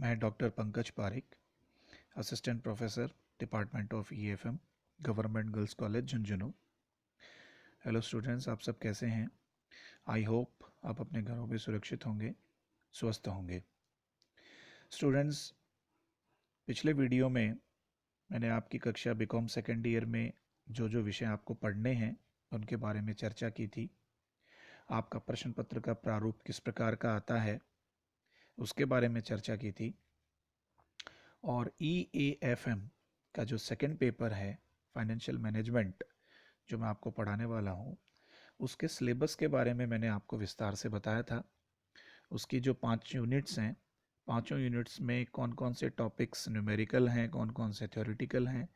मैं doctor Pankaj Pareek, assistant professor, department of EFM, government girls college Jhunjhunu. Hello students, आप सब कैसे हैं? आई होप आप अपने घरों में सुरक्षित होंगे, स्वस्थ होंगे। स्टूडेंट्स, पिछले वीडियो में मैंने आपकी कक्षा बीकॉम सेकेंड ईयर में जो जो विषय आपको पढ़ने हैं उनके बारे में चर्चा की थी। आपका प्रश्न पत्र का प्रारूप किस प्रकार का आता है उसके बारे में चर्चा की थी। और EAFM का जो सेकंड पेपर है, फाइनेंशियल मैनेजमेंट, जो मैं आपको पढ़ाने वाला हूँ, उसके सिलेबस के बारे में मैंने आपको विस्तार से बताया था। उसकी जो 5 यूनिट्स हैं, पांचों यूनिट्स में कौन कौन से टॉपिक्स न्यूमेरिकल हैं, कौन कौन से थ्योरेटिकल हैं,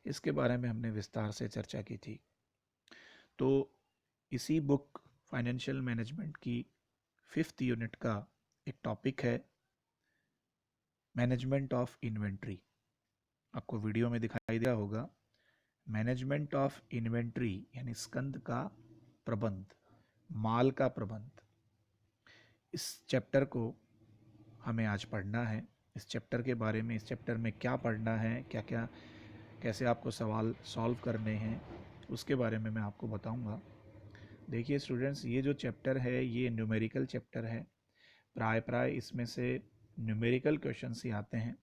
इसके बारे में हमने विस्तार से चर्चा की थी। तो इसी बुक फाइनेंशियल मैनेजमेंट की 5th यूनिट का एक टॉपिक है मैनेजमेंट ऑफ इन्वेंट्री। आपको वीडियो में दिखाई दिया होगा, मैनेजमेंट ऑफ इन्वेंट्री यानी स्कंद का प्रबंध, माल का प्रबंध। इस चैप्टर को हमें आज पढ़ना है। इस चैप्टर के बारे में, इस चैप्टर में क्या पढ़ना है, क्या क्या कैसे आपको सवाल सॉल्व करने हैं, उसके बारे में मैं आपको बताऊंगा। देखिए स्टूडेंट्स, ये जो चैप्टर है ये न्यूमेरिकल चैप्टर है। प्राय इसमें से न्यूमेरिकल क्वेश्चंस ही आते हैं,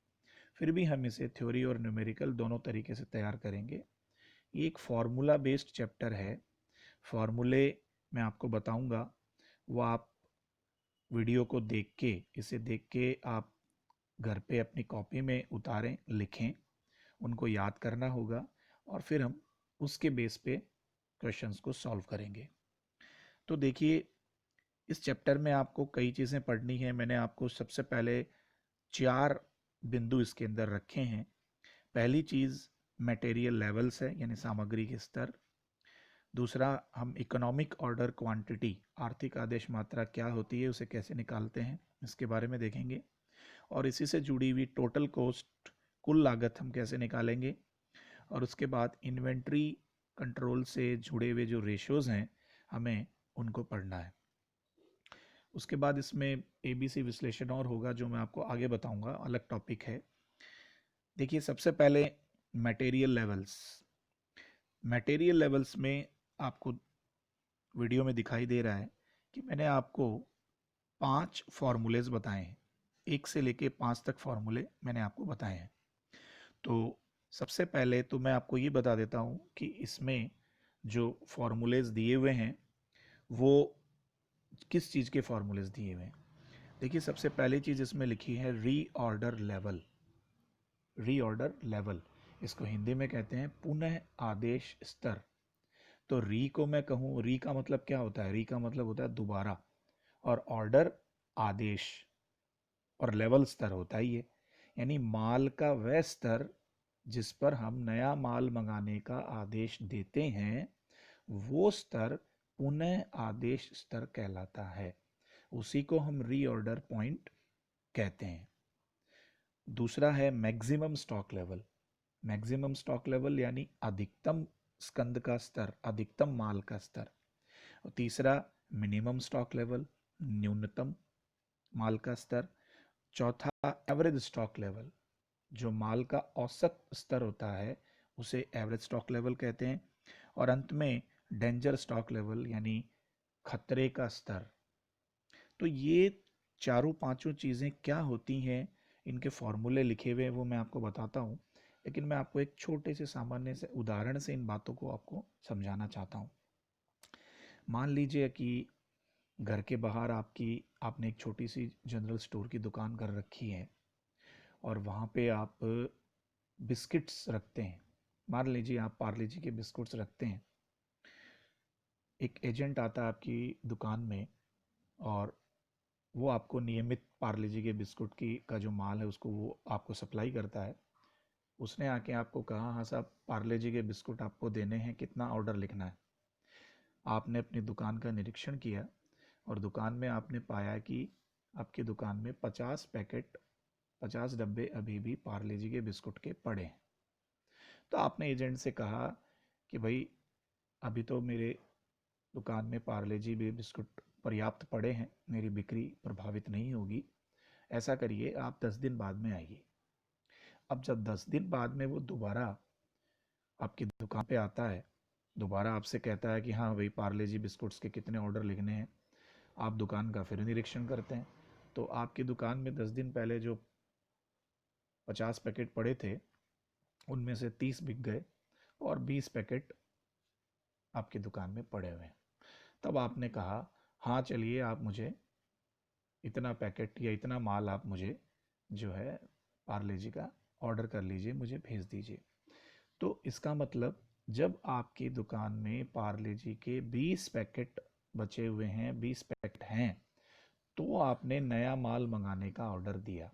फिर भी हम इसे थ्योरी और न्यूमेरिकल दोनों तरीके से तैयार करेंगे। ये एक फार्मूला बेस्ड चैप्टर है। फार्मूले मैं आपको बताऊंगा, वो आप वीडियो को देख के, इसे देख के आप घर पे अपनी कॉपी में उतारें, लिखें, उनको याद करना होगा और फिर हम उसके बेस पे क्वेश्चंस को सॉल्व करेंगे। तो देखिए, इस चैप्टर में आपको कई चीज़ें पढ़नी है। मैंने आपको सबसे पहले 4 बिंदु इसके अंदर रखे हैं। पहली चीज़ मटेरियल लेवल्स है, यानी सामग्री के स्तर। दूसरा, हम इकोनॉमिक ऑर्डर क्वांटिटी, आर्थिक आदेश मात्रा क्या होती है, उसे कैसे निकालते हैं, इसके बारे में देखेंगे। और इसी से जुड़ी हुई टोटल कॉस्ट, कुल लागत हम कैसे निकालेंगे। और उसके बाद इन्वेंट्री कंट्रोल से जुड़े हुए जो रेशियोज हैं, हमें उनको पढ़ना है। उसके बाद इसमें ABC विश्लेषण और होगा, जो मैं आपको आगे बताऊंगा, अलग टॉपिक है। देखिए, सबसे पहले मटेरियल लेवल्स। मटेरियल लेवल्स में आपको वीडियो में दिखाई दे रहा है कि मैंने आपको 5 फॉर्मूलेज बताए हैं। 1 से लेके 5 तक फॉर्मूले मैंने आपको बताए हैं। तो सबसे पहले तो मैं आपको ये बता देता हूँ कि इसमें जो फॉर्मूलेज दिए हुए हैं वो किस चीज़ के फॉर्मूलेज दिए हुए हैं। देखिए, सबसे पहली चीज़ इसमें लिखी है रीऑर्डर लेवल। रीऑर्डर लेवल, इसको हिंदी में कहते हैं पुनः आदेश स्तर। तो री को मैं कहूँ, री का मतलब क्या होता है? री का मतलब होता है दोबारा, और ऑर्डर आदेश, और लेवल स्तर होता ही है, यानी माल का वह स्तर जिस पर हम नया माल मंगाने का आदेश देते हैं, वो स्तर पुनः आदेश स्तर कहलाता है। उसी को हम रीऑर्डर पॉइंट कहते हैं। दूसरा है maximum stock level. Maximum stock level यानी अधिकतम स्कंद का स्तर, अधिकतम माल का स्तर। और तीसरा मिनिमम स्टॉक लेवल, न्यूनतम माल का स्तर। चौथा एवरेज स्टॉक लेवल, जो माल का औसत स्तर होता है उसे एवरेज स्टॉक लेवल कहते हैं। और अंत में डेंजर स्टॉक लेवल यानी खतरे का स्तर। तो ये चारों पांचों चीज़ें क्या होती हैं, इनके फॉर्मूले लिखे हुए हैं, वो मैं आपको बताता हूँ। लेकिन मैं आपको एक छोटे से सामान्य से उदाहरण से इन बातों को आपको समझाना चाहता हूँ। मान लीजिए कि घर के बाहर आपने एक छोटी सी जनरल स्टोर की दुकान कर रखी है और वहाँ पे आप बिस्किट्स रखते हैं। मान लीजिए आप पार्ले जी के बिस्कुट्स रखते हैं। एक एजेंट आता है आपकी दुकान में और वो आपको नियमित पार्ले जी के बिस्कुट की का जो माल है उसको वो आपको सप्लाई करता है। उसने आके आपको कहा, हाँ साहब, पार्ले जी के बिस्कुट आपको देने हैं, कितना ऑर्डर लिखना है। आपने अपनी दुकान का निरीक्षण किया और दुकान में आपने पाया कि आपकी दुकान में 50 पैकेट, 50 डब्बे अभी भी पार्ले जी के बिस्कुट के पड़े हैं। तो आपने एजेंट से कहा कि भाई, अभी तो मेरे दुकान में पार्ले जी भी बिस्कुट पर्याप्त पड़े हैं, मेरी बिक्री प्रभावित नहीं होगी, ऐसा करिए, आप 10 दिन बाद में आइए। अब जब 10 दिन बाद में वो दोबारा आपकी दुकान पे आता है, दोबारा आपसे कहता है कि हाँ भाई पार्ले जी बिस्कुट्स के कितने ऑर्डर लिखने हैं, आप दुकान का फिर निरीक्षण करते हैं, तो आपकी दुकान में 10 दिन पहले जो 50 पैकेट पड़े थे उनमें से 30 बिक गए और 20 पैकेट आपकी दुकान में पड़े हुए हैं। तब आपने कहा हाँ चलिए आप मुझे इतना पैकेट या इतना माल आप मुझे जो है पार्ले जी का ऑर्डर कर लीजिए, मुझे भेज दीजिए। तो इसका मतलब जब आपकी दुकान में पार्ले जी के 20 पैकेट बचे हुए हैं, 20 पैकेट हैं, तो आपने नया माल मंगाने का ऑर्डर दिया।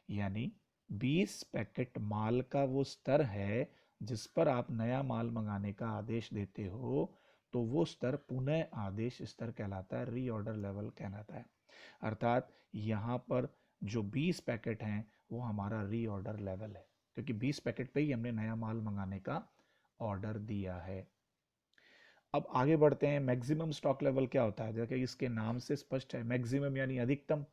यानी 20 पैकेट माल का वो स्तर है जिस पर आप नया माल मंगाने का आदेश देते हो, तो वो स्तर पुनः आदेश स्तर कहलाता है, रीऑर्डर लेवल कहलाता है। अर्थात यहाँ पर जो 20 पैकेट हैं वो हमारा रीऑर्डर लेवल है, क्योंकि 20 पैकेट पे ही हमने नया माल मंगाने का ऑर्डर दिया है। अब आगे बढ़ते हैं। मैक्सिमम स्टॉक लेवल क्या होता है? देखिए इसके नाम से स्पष्ट है, मैक्सिमम यानी अधिकतम,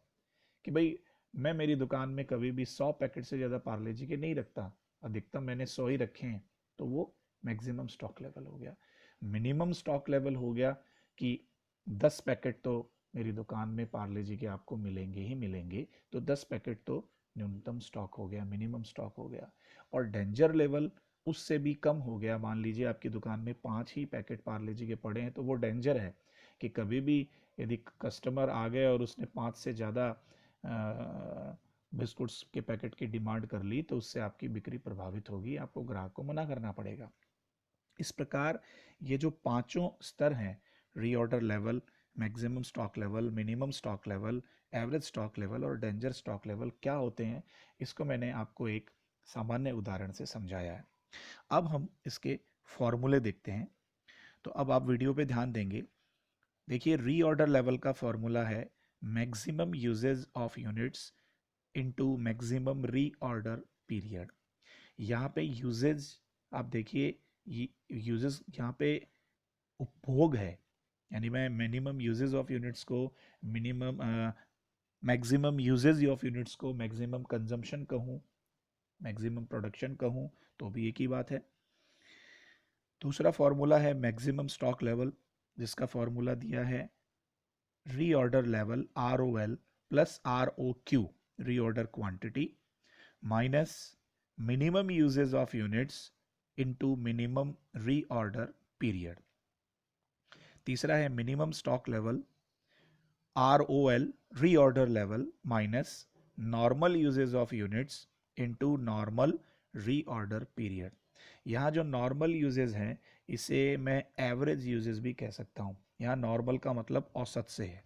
कि भाई मैं मेरी दुकान में कभी भी 100 पैकेट से ज़्यादा पार्ले जी के नहीं रखता, अधिकतम मैंने 100 ही रखे हैं, तो वो मैक्सिमम स्टॉक लेवल हो गया। मिनिमम स्टॉक लेवल हो गया कि 10 पैकेट तो मेरी दुकान में पार्ले जी के आपको मिलेंगे ही मिलेंगे, तो 10 पैकेट तो न्यूनतम स्टॉक हो गया, मिनिमम स्टॉक हो गया। और डेंजर लेवल उससे भी कम हो गया। मान लीजिए आपकी दुकान में 5 ही पैकेट पार्ले जी के पड़े हैं, तो वो डेंजर है कि कभी भी यदि कस्टमर आ गए और उसने 5 से ज़्यादा बिस्कुट्स के पैकेट की डिमांड कर ली, तो उससे आपकी बिक्री प्रभावित होगी, आपको ग्राहक को मना करना पड़ेगा। इस प्रकार ये जो पांचों स्तर हैं, reorder level, maximum stock level, minimum stock level, average stock level और डेंजर स्टॉक लेवल क्या होते हैं, इसको मैंने आपको एक सामान्य उदाहरण से समझाया है। अब हम इसके फॉर्मूले देखते हैं। तो अब आप वीडियो पे ध्यान देंगे। देखिए रीऑर्डर लेवल का फॉर्मूला है maximum usages of units into maximum reorder period. यहाँ पे यूजेज आप देखिए, यूजेज यहाँ पे उपभोग है, यानी मैं मिनिमम यूजेज ऑफ यूनिट्स को minimum maximum usages of units को मैक्सिमम कंजम्पशन कहूँ, मैक्सिमम प्रोडक्शन कहूँ, तो भी एक ही बात है। दूसरा फॉर्मूला है मैक्सिमम स्टॉक लेवल, जिसका फॉर्मूला दिया है reorder level ROL plus ROQ, reorder quantity, minus minimum usages of units into minimum reorder period. तीसरा है minimum stock level ROL, reorder level, minus normal usages of units into normal reorder period. यहाँ जो normal usages हैं इसे मैं average usage भी कह सकता हूँ। यहाँ नॉर्मल का मतलब औसत से है।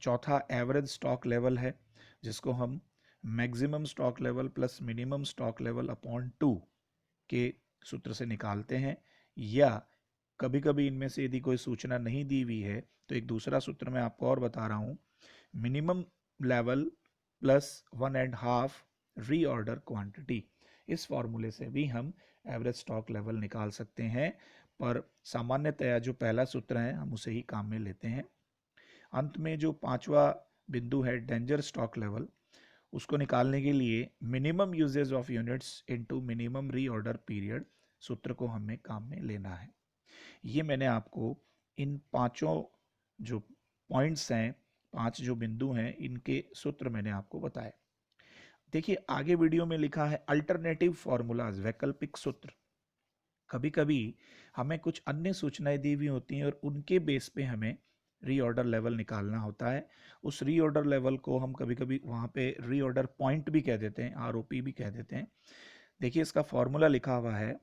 चौथा एवरेज स्टॉक लेवल है, जिसको हम maximum stock level plus minimum stock level upon 2 के सूत्र से निकालते हैं, या कभी कभी इनमें से यदि कोई सूचना नहीं दी हुई है तो एक दूसरा सूत्र मैं आपको और बता रहा हूँ, minimum level plus 1.5 reorder quantity. इस फॉर्मूले से भी हम एवरेज स्टॉक लेवल निकाल सकते हैं, पर सामान्यतया जो पहला सूत्र है हम उसे ही काम में लेते हैं। अंत में जो पांचवा बिंदु है डेंजर स्टॉक लेवल, उसको निकालने के लिए minimum usages of units into minimum reorder period सूत्र को हमें काम में लेना है। ये मैंने आपको इन पांचों जो पॉइंट्स हैं, 5 जो बिंदु हैं, इनके सूत्र मैंने आपको बताए। देखिए आगे वीडियो में लिखा है अल्टरनेटिव फॉर्मूलाज, वैकल्पिक सूत्र। कभी कभी हमें कुछ अन्य सूचनाएं दी हुई होती हैं और उनके बेस पे हमें रीऑर्डर लेवल निकालना होता है। उस रीऑर्डर लेवल को हम कभी कभी वहाँ पे रीऑर्डर पॉइंट भी कह देते हैं, ROP भी कह देते हैं। देखिए इसका फॉर्मूला लिखा हुआ है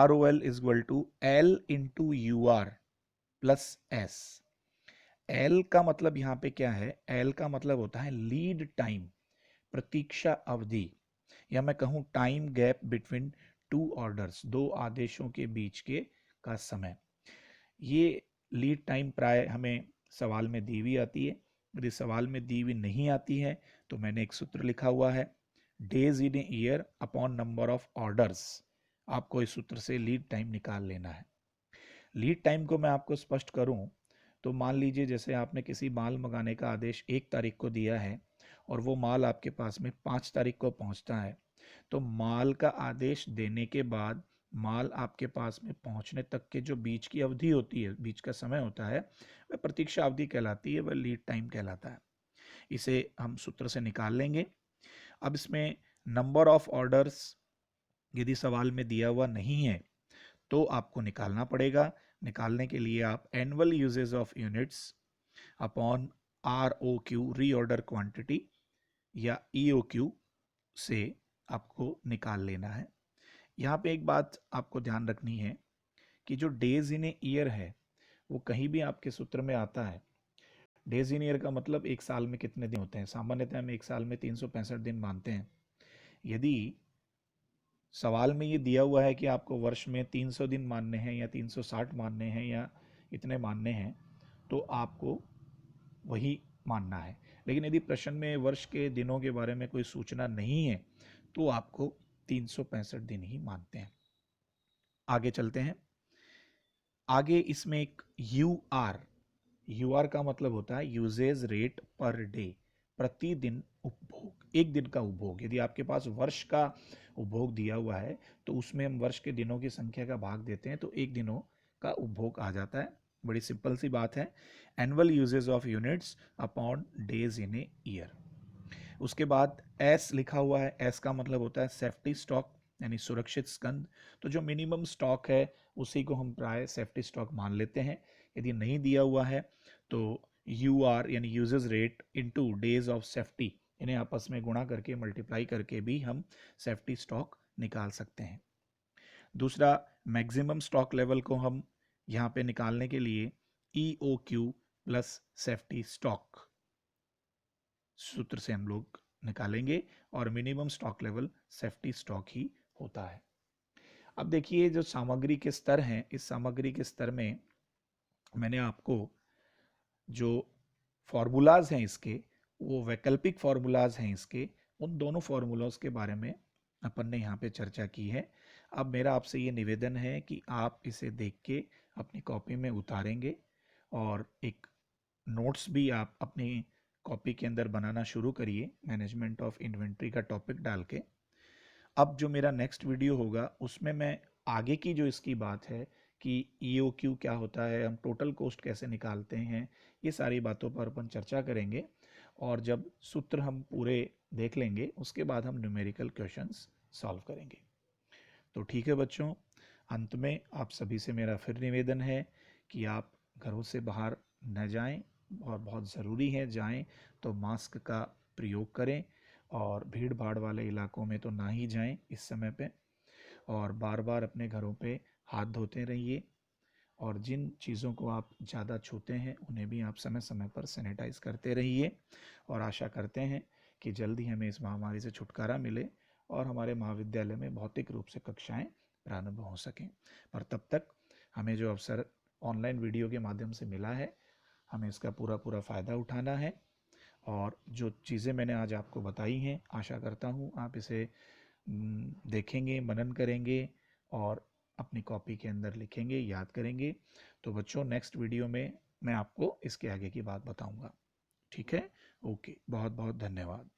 ROL is equal to L into UR plus S। L का मतलब यहाँ पे क्या है? L का मतलब होता है लीड टाइम, प्रतीक्षा अवधि, या मैं कहूँ टाइम गैप बिटवीन 2 ऑर्डर्स, 2 आदेशों के बीच के का समय। ये लीड टाइम प्राय हमें सवाल में दी हुई आती है। यदि सवाल में दी हुई नहीं आती है तो मैंने एक सूत्र लिखा हुआ है days in a year upon number of orders. आपको इस सूत्र से लीड टाइम निकाल लेना है। लीड टाइम को मैं आपको स्पष्ट करूं तो मान लीजिए जैसे आपने किसी माल मंगाने का आदेश 1 तारीख को दिया है और वो माल आपके पास में 5 तारीख को पहुंचता है, तो माल का आदेश देने के बाद माल आपके पास में पहुंचने तक के जो बीच की अवधि होती है, बीच का समय होता है, वह प्रतीक्षा अवधि कहलाती है, वह लीड टाइम कहलाता है। इसे हम सूत्र से निकाल लेंगे। अब इसमें नंबर ऑफ ऑर्डर्स यदि सवाल में दिया हुआ नहीं है तो आपको निकालना पड़ेगा। निकालने के लिए आप annual usages of units upon ROQ reorder quantity या EOQ से आपको निकाल लेना है। यहाँ पे एक बात आपको ध्यान रखनी है कि जो डेज इन ए ईयर है वो कहीं भी आपके सूत्र में आता है। डेज इन ईयर का मतलब एक साल में कितने दिन होते हैं। सामान्यतः हम एक साल में 365 दिन मानते हैं। यदि सवाल में ये दिया हुआ है कि आपको वर्ष में 300 दिन मानने हैं या 360 मानने हैं या इतने मानने हैं, तो आपको वही मानना है। लेकिन यदि प्रश्न में वर्ष के दिनों के बारे में कोई सूचना नहीं है तो आपको 365 दिन ही मानते हैं। आगे चलते हैं। आगे इसमें एक UR का मतलब होता है यूजेज रेट पर डे, प्रतिदिन उपभोग, एक दिन का उपभोग। यदि आपके पास वर्ष का उपभोग दिया हुआ है तो उसमें हम वर्ष के दिनों की संख्या का भाग देते हैं तो एक दिनों का उपभोग आ जाता है। बड़ी सिंपल सी बात है, annual usages of units upon days in a year. उसके बाद एस लिखा हुआ है, एस का मतलब होता है सेफ्टी स्टॉक यानी सुरक्षित स्कंद। तो जो मिनिमम स्टॉक है उसी को हम प्राय सेफ्टी स्टॉक मान लेते हैं। यदि नहीं दिया हुआ है तो UR यानी uses rate into days of safety, इन्हें आपस में गुणा करके मल्टीप्लाई करके भी हम सेफ्टी स्टॉक निकाल सकते हैं। दूसरा, मैक्सिमम स्टॉक लेवल को हम यहाँ पे निकालने के लिए EOQ प्लस सेफ्टी स्टॉक सूत्र से हम लोग निकालेंगे और minimum stock level safety stock ही होता है। अब देखिए जो सामग्री के स्तर हैं, इस सामग्री के स्तर में मैंने आपको जो फॉर्मूलाज हैं इसके, वो वैकल्पिक फॉर्मूलाज हैं इसके, उन दोनों फॉर्मूलाज के बारे में अपन ने यहाँ पे चर्चा की है। अब मेरा आपसे ये निवेदन है कि आप इसे देख के अपनी कॉपी में उतारेंगे और एक नोट्स भी आप अपनी कॉपी के अंदर बनाना शुरू करिए मैनेजमेंट ऑफ इन्वेंट्री का टॉपिक डाल के। अब जो मेरा नेक्स्ट वीडियो होगा उसमें मैं आगे की जो इसकी बात है कि EOQ क्या होता है, हम टोटल कॉस्ट कैसे निकालते हैं, ये सारी बातों पर अपन चर्चा करेंगे। और जब सूत्र हम पूरे देख लेंगे उसके बाद हम न्यूमेरिकल क्वेश्चंस सॉल्व करेंगे। तो ठीक है बच्चों, अंत में आप सभी से मेरा फिर निवेदन है कि आप घरों से बाहर न जाएं और बहुत ज़रूरी है जाएं तो मास्क का प्रयोग करें और भीड़ भाड़ वाले इलाकों में तो ना ही जाएं इस समय पे, और बार बार अपने घरों पे हाथ धोते रहिए और जिन चीज़ों को आप ज़्यादा छूते हैं उन्हें भी आप समय समय पर सैनिटाइज करते रहिए। और आशा करते हैं कि जल्दी हमें इस महामारी से छुटकारा मिले और हमारे महाविद्यालय में भौतिक रूप से कक्षाएं प्रारंभ हो सकें। पर तब तक हमें जो अवसर ऑनलाइन वीडियो के माध्यम से मिला है, हमें इसका पूरा पूरा फ़ायदा उठाना है। और जो चीज़ें मैंने आज आपको बताई हैं, आशा करता हूँ आप इसे देखेंगे, मनन करेंगे और अपनी कॉपी के अंदर लिखेंगे, याद करेंगे। तो बच्चों नेक्स्ट वीडियो में मैं आपको इसके आगे की बात बताऊंगा। ठीक है, ओके, बहुत बहुत धन्यवाद।